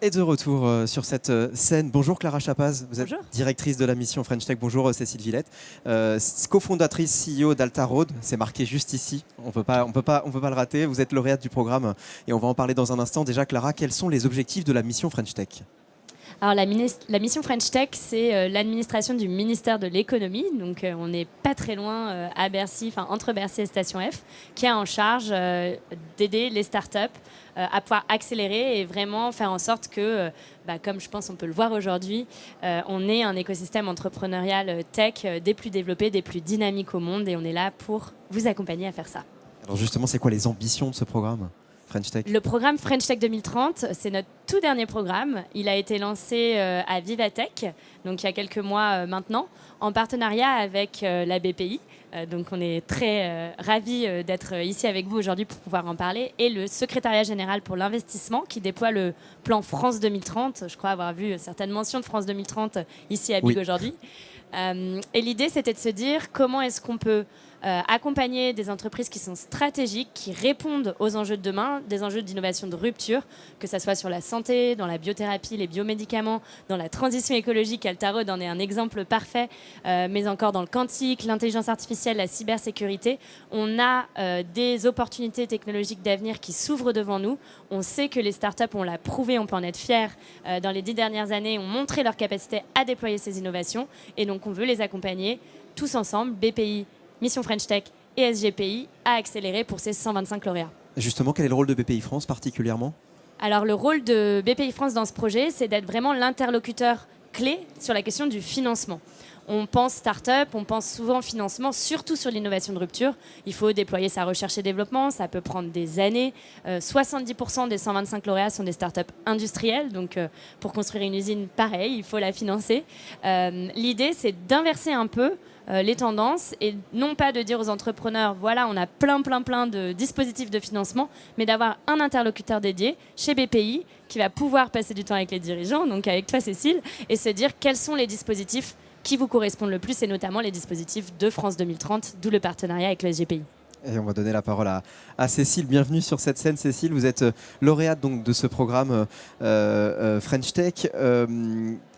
Et de retour sur cette scène. Bonjour Clara Chapaz, vous êtes directrice de la mission French Tech. Bonjour Cécile Villette, cofondatrice CEO d'Alta Road. C'est marqué juste ici, on peut pas le rater. Vous êtes lauréate du programme et on va en parler dans un instant. Déjà Clara, quels sont les objectifs de la mission French Tech ? Alors la mission French Tech, c'est l'administration du ministère de l'économie. Donc on n'est pas très loin à Bercy, entre Bercy et Station F, qui a en charge d'aider les startups à pouvoir accélérer et vraiment faire en sorte que, comme je pense on peut le voir aujourd'hui, on ait un écosystème entrepreneurial tech des plus développés, des plus dynamiques au monde, et on est là pour vous accompagner à faire ça. Alors justement, c'est quoi les ambitions de ce programme French Tech ? Le programme French Tech 2030, c'est notre tout dernier programme. Il a été lancé à Vivatech, donc il y a quelques mois maintenant, en partenariat avec la BPI. Donc on est très ravis d'être ici avec vous aujourd'hui pour pouvoir en parler. Et le secrétariat général pour l'investissement qui déploie le plan France 2030. Je crois avoir vu certaines mentions de France 2030 ici à Big aujourd'hui. Et l'idée, c'était de se dire comment est-ce qu'on peut accompagner des entreprises qui sont stratégiques, qui répondent aux enjeux de demain, des enjeux d'innovation de rupture, que ce soit sur la santé, dans la biothérapie, les biomédicaments, dans la transition écologique. Alta Road en est un exemple parfait, mais encore dans le quantique, l'intelligence artificielle, la cybersécurité. On a des opportunités technologiques d'avenir qui s'ouvrent devant nous. On sait que les startups, on l'a prouvé, on peut en être fiers, dans les 10 dernières années, ont montré leur capacité à déployer ces innovations. Et donc, on veut les accompagner tous ensemble, BPI, Mission French Tech et SGPI, à accélérer pour ces 125 lauréats. Justement, quel est le rôle de BPI France particulièrement ? Alors, le rôle de BPI France dans ce projet, c'est d'être vraiment l'interlocuteur clé sur la question du financement. On pense start-up, on pense souvent financement, surtout sur l'innovation de rupture. Il faut déployer sa recherche et développement, ça peut prendre des années. 70% des 125 lauréats sont des start-up industrielles, donc pour construire une usine, pareil, il faut la financer. L'idée, c'est d'inverser un peu les tendances et non pas de dire aux entrepreneurs, voilà, on a plein de dispositifs de financement, mais d'avoir un interlocuteur dédié chez BPI qui va pouvoir passer du temps avec les dirigeants, donc avec toi Cécile, et se dire quels sont les dispositifs qui vous correspondent le plus, et notamment les dispositifs de France 2030, d'où le partenariat avec le SGPI. Et on va donner la parole à Cécile. Bienvenue sur cette scène, Cécile. Vous êtes lauréate donc, de ce programme French Tech.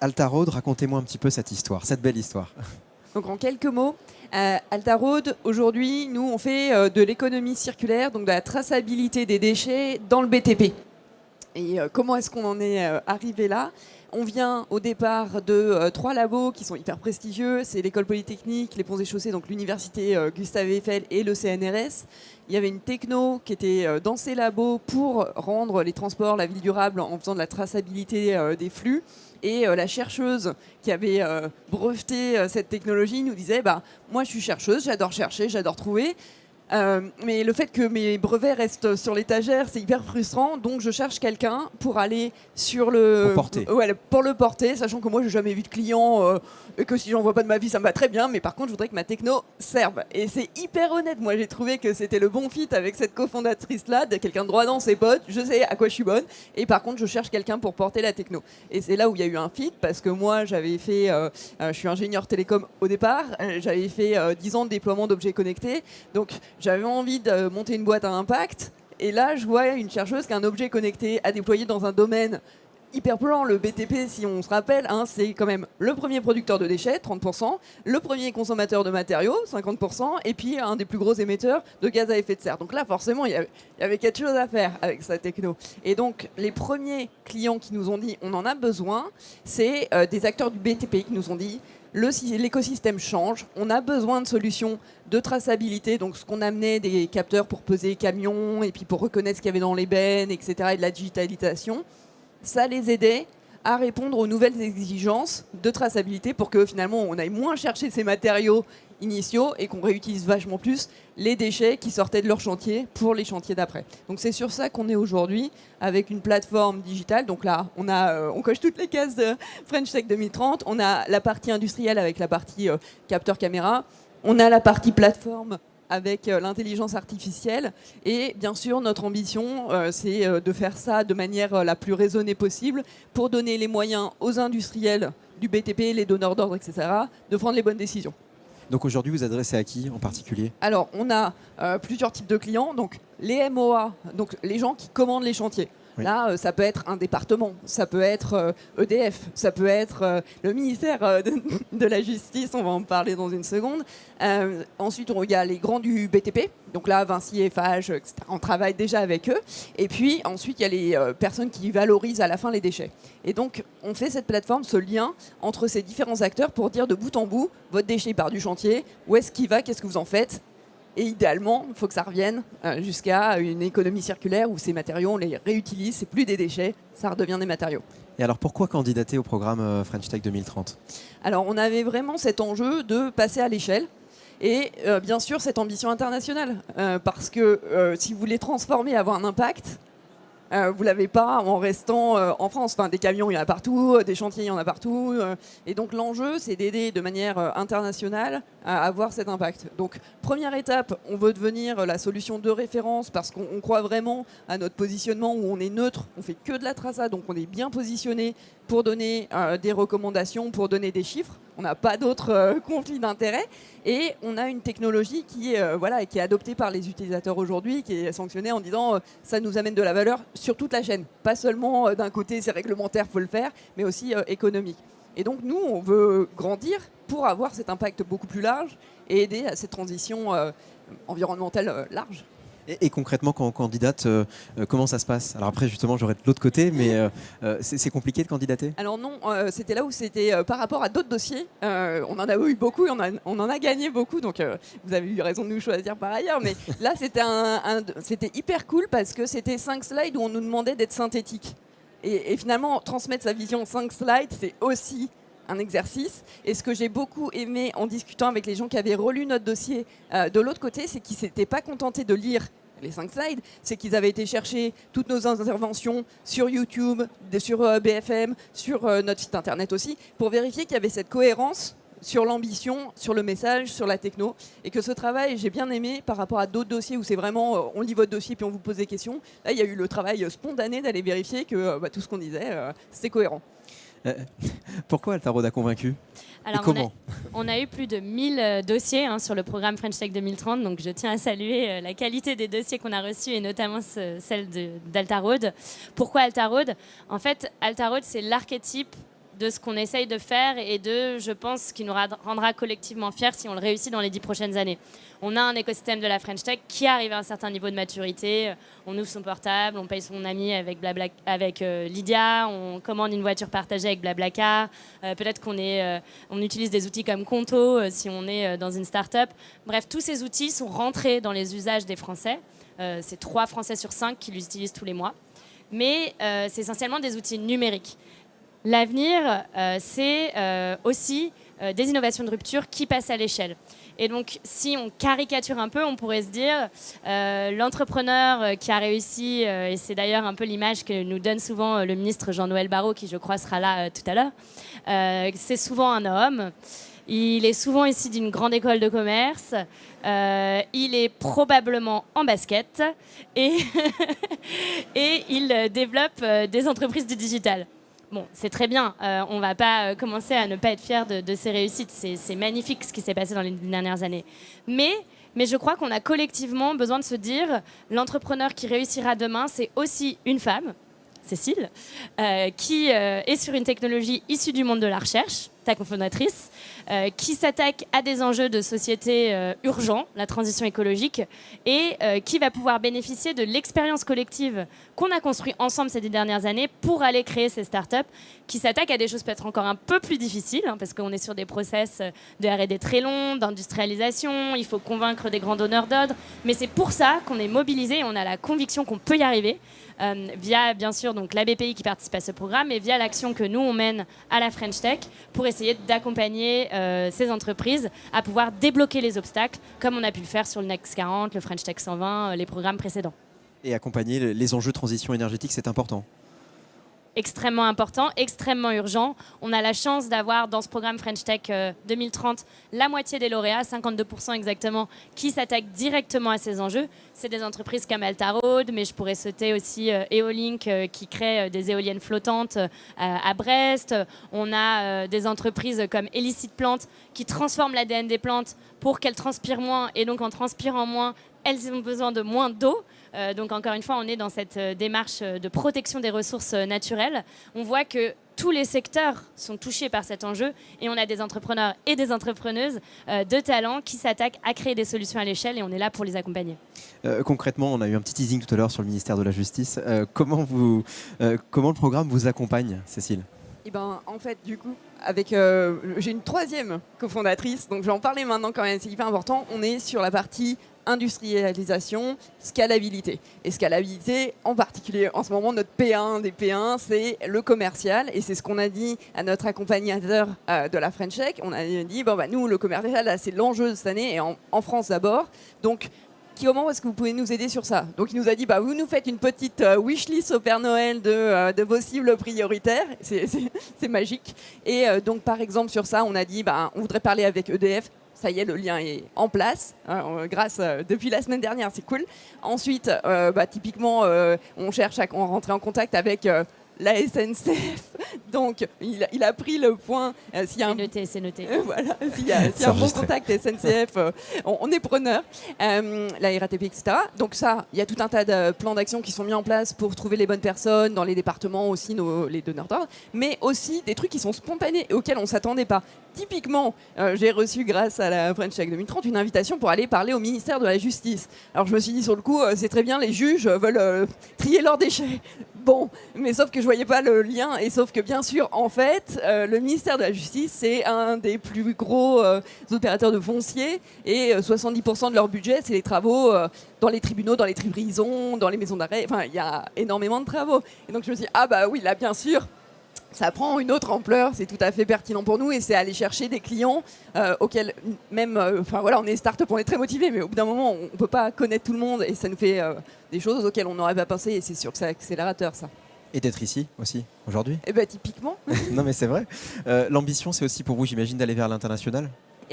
Alta Road, racontez-moi un petit peu cette histoire, cette belle histoire. Donc en quelques mots, Alta Road, aujourd'hui, nous, on fait de l'économie circulaire, donc de la traçabilité des déchets dans le BTP. Et comment est-ce qu'on en est arrivé là ? On vient au départ de 3 labos qui sont hyper prestigieux. C'est l'école polytechnique, les Ponts et Chaussées, donc l'université Gustave Eiffel et le CNRS. Il y avait une techno qui était dans ces labos pour rendre les transports, la ville durable en faisant de la traçabilité des flux. Et la chercheuse qui avait breveté cette technologie nous disait moi je suis chercheuse, j'adore chercher, j'adore trouver. Mais le fait que mes brevets restent sur l'étagère, c'est hyper frustrant. Donc je cherche quelqu'un pour aller sur le... Pour le porter, sachant que moi, je n'ai jamais vu de client et que si j'en vois pas de ma vie, ça me va très bien. Mais par contre, je voudrais que ma techno serve. Et c'est hyper honnête. Moi, j'ai trouvé que c'était le bon fit avec cette cofondatrice-là, quelqu'un de droit dans ses bottes. Je sais à quoi je suis bonne. Et par contre, je cherche quelqu'un pour porter la techno. Et c'est là où il y a eu un fit, parce que moi, j'avais fait... je suis ingénieur télécom au départ. J'avais fait 10 ans de déploiement d'objets connectés. Donc, j'avais envie de monter une boîte à impact, et là je vois une chercheuse qui a un objet connecté à déployer dans un domaine hyper polluant. Le BTP, si on se rappelle, c'est quand même le premier producteur de déchets, 30%, le premier consommateur de matériaux, 50%, et puis un des plus gros émetteurs de gaz à effet de serre. Donc là, forcément, il y avait quelque chose à faire avec sa techno. Et donc, les premiers clients qui nous ont dit on en a besoin, c'est des acteurs du BTP qui nous ont dit l'écosystème change, on a besoin de solutions de traçabilité, donc ce qu'on amenait des capteurs pour peser les camions et puis pour reconnaître ce qu'il y avait dans les bennes, etc., et de la digitalisation, ça les aidait à répondre aux nouvelles exigences de traçabilité pour que finalement on aille moins chercher ces matériaux initiaux et qu'on réutilise vachement plus les déchets qui sortaient de leur chantier pour les chantiers d'après. Donc c'est sur ça qu'on est aujourd'hui avec une plateforme digitale. Donc là, on coche toutes les cases de French Tech 2030. On a la partie industrielle avec la partie capteur caméra. On a la partie plateforme avec l'intelligence artificielle. Et bien sûr, notre ambition, c'est de faire ça de manière la plus raisonnée possible pour donner les moyens aux industriels du BTP, les donneurs d'ordre, etc., de prendre les bonnes décisions. Donc aujourd'hui, vous adressez à qui en particulier ? Alors, on a plusieurs types de clients. Donc, les MOA, donc les gens qui commandent les chantiers. Oui. Là, ça peut être un département, ça peut être EDF, ça peut être le ministère de la Justice, on va en parler dans une seconde. Ensuite, il y a les grands du BTP, donc là, Vinci, Eiffage, etc. On travaille déjà avec eux. Et puis, ensuite, il y a les personnes qui valorisent à la fin les déchets. Et donc, on fait cette plateforme, ce lien entre ces différents acteurs pour dire de bout en bout, votre déchet part du chantier, où est-ce qu'il va, qu'est-ce que vous en faites ? Et idéalement, il faut que ça revienne jusqu'à une économie circulaire où ces matériaux, on les réutilise, c'est plus des déchets, ça redevient des matériaux. Et alors pourquoi candidater au programme French Tech 2030 ? Alors on avait vraiment cet enjeu de passer à l'échelle et bien sûr cette ambition internationale. Parce que si vous voulez transformer, avoir un impact, vous ne l'avez pas en restant en France. Enfin, des camions, il y en a partout, des chantiers, il y en a partout. Et donc l'enjeu, c'est d'aider de manière internationale à avoir cet impact. Donc première étape, on veut devenir la solution de référence parce qu'on croit vraiment à notre positionnement où on est neutre, on fait que de la traçade, donc on est bien positionné pour donner des recommandations, pour donner des chiffres. On n'a pas d'autres conflits d'intérêts. Et on a une technologie qui est adoptée par les utilisateurs aujourd'hui, qui est sanctionnée en disant ça nous amène de la valeur sur toute la chaîne. Pas seulement d'un côté, c'est réglementaire, il faut le faire, mais aussi économique. Et donc nous, on veut grandir pour avoir cet impact beaucoup plus large et aider à cette transition environnementale large. Et concrètement, quand on candidate, comment ça se passe ? Alors après, justement, j'aurais de l'autre côté, mais c'est compliqué de candidater ? Alors non, c'était là où c'était par rapport à d'autres dossiers. On en a eu beaucoup, on en a gagné beaucoup, donc vous avez eu raison de nous choisir par ailleurs. Mais là, c'était hyper cool parce que c'était 5 slides où on nous demandait d'être synthétique. Et finalement, transmettre sa vision en 5 slides, c'est aussi un exercice. Et ce que j'ai beaucoup aimé en discutant avec les gens qui avaient relu notre dossier de l'autre côté, c'est qu'ils ne s'étaient pas contentés de lire les 5 slides, c'est qu'ils avaient été chercher toutes nos interventions sur YouTube, sur BFM, sur notre site internet aussi, pour vérifier qu'il y avait cette cohérence sur l'ambition, sur le message, sur la techno, et que ce travail, j'ai bien aimé par rapport à d'autres dossiers où c'est vraiment, on lit votre dossier puis on vous pose des questions. Là, il y a eu le travail spontané d'aller vérifier que tout ce qu'on disait, c'était cohérent. Pourquoi Altarod a convaincu ? Alors, et comment on a eu plus de 1000 dossiers sur le programme French Tech 2030, donc je tiens à saluer la qualité des dossiers qu'on a reçus et notamment celle d'Altarod. Pourquoi Altarod ? En fait, Altarod, c'est l'archétype de ce qu'on essaye de faire et de, je pense, ce qui nous rendra collectivement fiers si on le réussit dans les 10 prochaines années. On a un écosystème de la French Tech qui arrive à un certain niveau de maturité. On ouvre son portable, on paye son ami avec Lydia, on commande une voiture partagée avec Blablacar. Peut-être on utilise des outils comme Conto si on est dans une start-up. Bref, tous ces outils sont rentrés dans les usages des Français. C'est 3 Français sur 5 qui l'utilisent tous les mois. Mais c'est essentiellement des outils numériques. L'avenir, c'est aussi des innovations de rupture qui passent à l'échelle. Et donc, si on caricature un peu, on pourrait se dire l'entrepreneur qui a réussi, et c'est d'ailleurs un peu l'image que nous donne souvent le ministre Jean-Noël Barrot, qui je crois sera là tout à l'heure, c'est souvent un homme. Il est souvent issu d'une grande école de commerce. Il est probablement en basket et, et il développe des entreprises du digital. Bon, c'est très bien. On ne va pas commencer à ne pas être fiers de ces réussites. C'est magnifique ce qui s'est passé dans les dernières années. Mais je crois qu'on a collectivement besoin de se dire l'entrepreneur qui réussira demain, c'est aussi une femme, Cécile, qui est sur une technologie issue du monde de la recherche, ta cofondatrice, qui s'attaque à des enjeux de société urgents, la transition écologique, et qui va pouvoir bénéficier de l'expérience collective qu'on a construite ensemble ces 10 dernières années pour aller créer ces startups qui s'attaquent à des choses peut-être encore un peu plus difficiles, parce qu'on est sur des process de R&D très longs, d'industrialisation, il faut convaincre des grands donneurs d'ordre, mais c'est pour ça qu'on est mobilisé et on a la conviction qu'on peut y arriver. Via bien sûr donc la BPI qui participe à ce programme et via l'action que nous on mène à la French Tech pour essayer d'accompagner ces entreprises à pouvoir débloquer les obstacles comme on a pu le faire sur le Next 40, le French Tech 120, les programmes précédents. Et accompagner les enjeux de transition énergétique, c'est important. Extrêmement important, extrêmement urgent. On a la chance d'avoir dans ce programme French Tech 2030 la moitié des lauréats, 52% exactement, qui s'attaquent directement à ces enjeux. C'est des entreprises comme Altarod, mais je pourrais citer aussi Eolink qui crée des éoliennes flottantes à Brest. On a des entreprises comme Elicit Plantes qui transforment l'ADN des plantes pour qu'elles transpirent moins et donc en transpirant moins, elles ont besoin de moins d'eau Donc encore une fois, on est dans cette démarche de protection des ressources naturelles. On voit que tous les secteurs sont touchés par cet enjeu et on a des entrepreneurs et des entrepreneuses de talent qui s'attaquent à créer des solutions à l'échelle et on est là pour les accompagner. Concrètement, on a eu un petit teasing tout à l'heure sur le ministère de la Justice. Comment le programme vous accompagne, Cécile ? Eh ben, en fait, du coup, j'ai une troisième cofondatrice, donc je vais en parler maintenant quand même, c'est hyper important. On est sur la partie industrialisation, scalabilité. Et scalabilité, en particulier, en ce moment, notre P1 des P1, c'est le commercial. Et c'est ce qu'on a dit à notre accompagnateur de la French Tech. On a dit, nous, le commercial, là, c'est l'enjeu de cette année, et en France d'abord. Donc, comment est-ce que vous pouvez nous aider sur ça ? Donc il nous a dit, vous nous faites une petite wishlist au Père Noël de vos cibles prioritaires. C'est magique. Et donc par exemple sur ça, on a dit, on voudrait parler avec EDF. Ça y est, le lien est en place, depuis la semaine dernière, c'est cool. Ensuite, typiquement, on cherche à rentrer en contact avec la SNCF. Donc, il a pris le point. C'est noté. Voilà, s'il y a un bon contact SNCF, on est preneur. La RATP, etc. Donc ça, il y a tout un tas de plans d'action qui sont mis en place pour trouver les bonnes personnes dans les départements, aussi les donneurs d'ordre, mais aussi des trucs qui sont spontanés et auxquels on ne s'attendait pas. Typiquement, j'ai reçu, grâce à la French Tech 2030, une invitation pour aller parler au ministère de la Justice. Alors je me suis dit, sur le coup, c'est très bien, les juges veulent trier leurs déchets. Bon, mais sauf que je voyais pas le lien, et sauf que bien sûr, en fait, le ministère de la Justice, c'est un des plus gros opérateurs de foncier, et 70% de leur budget, c'est les travaux dans les tribunaux, dans les prisons, dans les maisons d'arrêt. Enfin, il y a énormément de travaux. Et donc je me suis dit, oui, là, bien sûr, ça prend une autre ampleur, c'est tout à fait pertinent pour nous et c'est aller chercher des clients auxquels même, on est start-up, on est très motivés, mais au bout d'un moment, on ne peut pas connaître tout le monde et ça nous fait des choses auxquelles on n'aurait pas pensé et c'est sûr que c'est accélérateur ça. Et d'être ici aussi, aujourd'hui ? Typiquement. Non mais c'est vrai. L'ambition, c'est aussi pour vous, j'imagine, d'aller vers l'international ?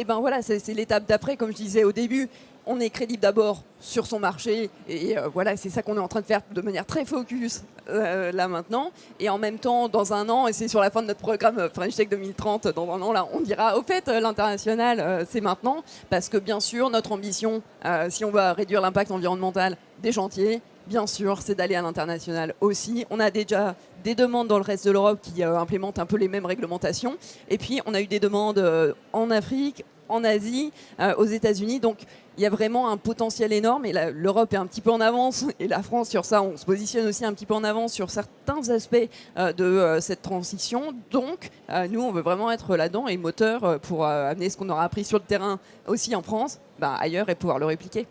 Voilà, c'est l'étape d'après, comme je disais au début. On est crédible d'abord sur son marché et c'est ça qu'on est en train de faire de manière très focus là maintenant. Et en même temps, dans un an, et c'est sur la fin de notre programme French Tech 2030, dans un an, là, on dira au fait, l'international, c'est maintenant. Parce que bien sûr, notre ambition, si on va réduire l'impact environnemental des chantiers, bien sûr, c'est d'aller à l'international aussi. On a déjà des demandes dans le reste de l'Europe qui implémentent un peu les mêmes réglementations. Et puis, on a eu des demandes en Afrique, en Asie, aux États-Unis. Donc, il y a vraiment un potentiel énorme. Et l'Europe est un petit peu en avance. Et la France, sur ça, on se positionne aussi un petit peu en avance sur certains aspects de cette transition. Donc, nous, on veut vraiment être là-dedans et moteur pour amener ce qu'on aura appris sur le terrain aussi en France, ailleurs et pouvoir le répliquer.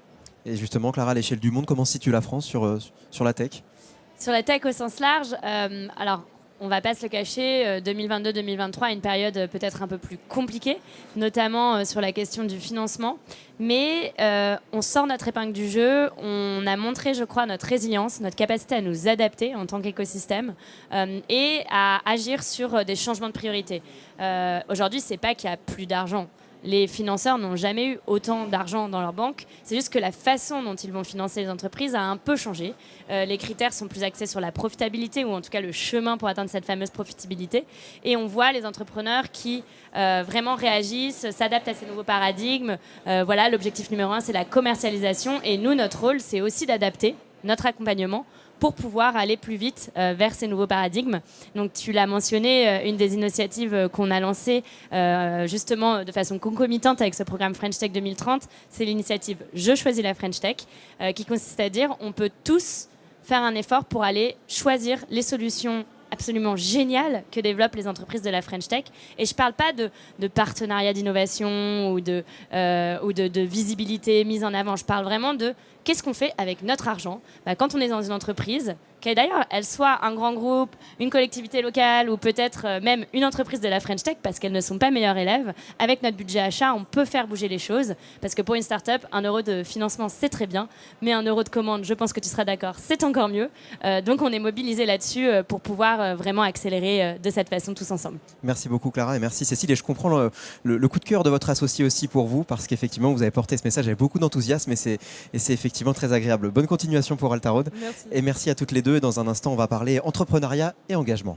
Et justement, Clara, à l'échelle du monde, comment se situe la France sur la tech ? Sur la tech au sens large, alors on ne va pas se le cacher, 2022-2023 est une période peut-être un peu plus compliquée, notamment sur la question du financement. Mais on sort notre épingle du jeu, on a montré, je crois, notre résilience, notre capacité à nous adapter en tant qu'écosystème et à agir sur des changements de priorité. Aujourd'hui, ce n'est pas qu'il n'y a plus d'argent. Les financeurs n'ont jamais eu autant d'argent dans leur banque. C'est juste que la façon dont ils vont financer les entreprises a un peu changé. Les critères sont plus axés sur la profitabilité, ou en tout cas le chemin pour atteindre cette fameuse profitabilité. Et on voit les entrepreneurs qui vraiment réagissent, s'adaptent à ces nouveaux paradigmes. L'objectif numéro 1, c'est la commercialisation. Et nous, notre rôle, c'est aussi d'adapter notre accompagnement pour pouvoir aller plus vite vers ces nouveaux paradigmes. Donc tu l'as mentionné, une des initiatives qu'on a lancées justement de façon concomitante avec ce programme French Tech 2030, c'est l'initiative Je choisis la French Tech, qui consiste à dire on peut tous faire un effort pour aller choisir les solutions absolument géniales que développent les entreprises de la French Tech. Et je ne parle pas de partenariat d'innovation ou de visibilité mise en avant. Je parle vraiment de qu'est-ce qu'on fait avec notre argent quand on est dans une entreprise, qu'elle d'ailleurs elle soit un grand groupe, une collectivité locale ou peut-être même une entreprise de la French Tech, parce qu'elles ne sont pas meilleures élèves. Avec notre budget achat, on peut faire bouger les choses, parce que pour une start-up, 1 euro de financement c'est très bien, mais 1 euro de commande, je pense que tu seras d'accord, c'est encore mieux. Donc on est mobilisé là-dessus pour pouvoir vraiment accélérer de cette façon tous ensemble. Merci beaucoup Clara et merci Cécile, et je comprends le coup de cœur de votre associé aussi pour vous, parce qu'effectivement vous avez porté ce message avec beaucoup d'enthousiasme et c'est effectivement très agréable. Bonne continuation pour Altarod. Merci. Et merci à toutes les deux. Et dans un instant, on va parler entrepreneuriat et engagement.